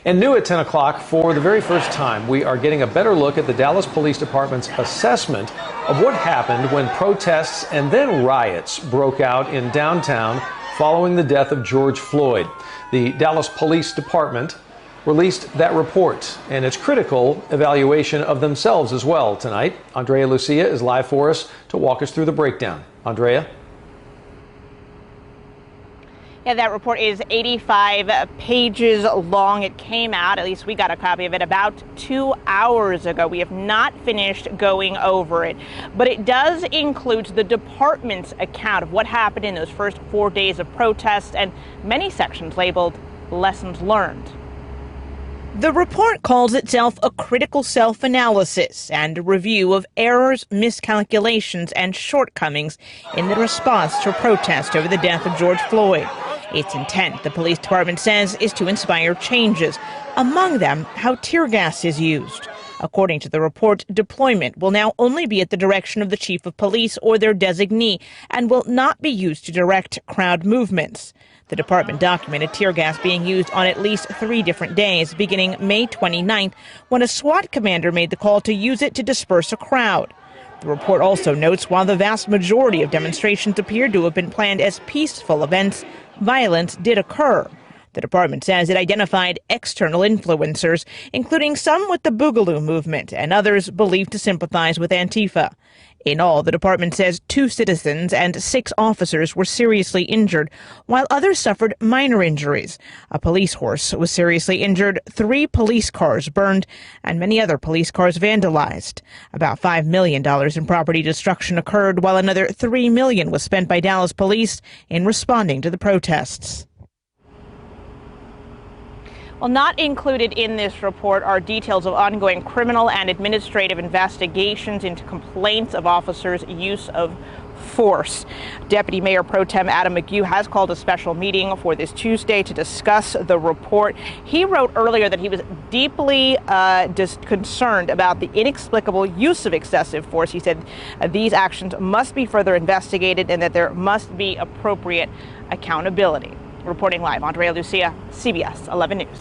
And new at 10 o'clock, for the very first time, we are getting a better look at the Dallas Police Department's assessment of what happened when protests and then riots broke out in downtown following the death of George Floyd. The Dallas Police Department released that report and its critical evaluation of themselves as well tonight. Andrea Lucia is live for us to walk us through the breakdown. Andrea? Yeah, that report is 85 pages long. It came out, at least we got a copy of it, about 2 hours ago. We have not finished going over it, but it does include the department's account of what happened in those first 4 days of protests and many sections labeled lessons learned. The report calls itself a critical self-analysis and a review of errors, miscalculations, and shortcomings in the response to protest over the death of George Floyd. Its intent, the police department says, is to inspire changes, among them how tear gas is used. According to the report, deployment will now only be at the direction of the chief of police or their designee and will not be used to direct crowd movements. The department documented tear gas being used on at least 3 different days, beginning May 29th, when a SWAT commander made the call to use it to disperse a crowd. The report also notes while the vast majority of demonstrations appeared to have been planned as peaceful events, violence did occur. The department says it identified external influencers, including some with the Boogaloo movement and others believed to sympathize with Antifa. In all, the department says 2 citizens and 6 officers were seriously injured, while others suffered minor injuries. A police horse was seriously injured, 3 police cars burned, and many other police cars vandalized. About $5 million in property destruction occurred, while another $3 million was spent by Dallas police in responding to the protests. Well, not included in this report are details of ongoing criminal and administrative investigations into complaints of officers' use of force. Deputy Mayor Pro Tem Adam McHugh has called a special meeting for this Tuesday to discuss the report. He wrote earlier that he was deeply concerned about the inexplicable use of excessive force. He said these actions must be further investigated and that there must be appropriate accountability. Reporting live, Andrea Lucia, CBS 11 News.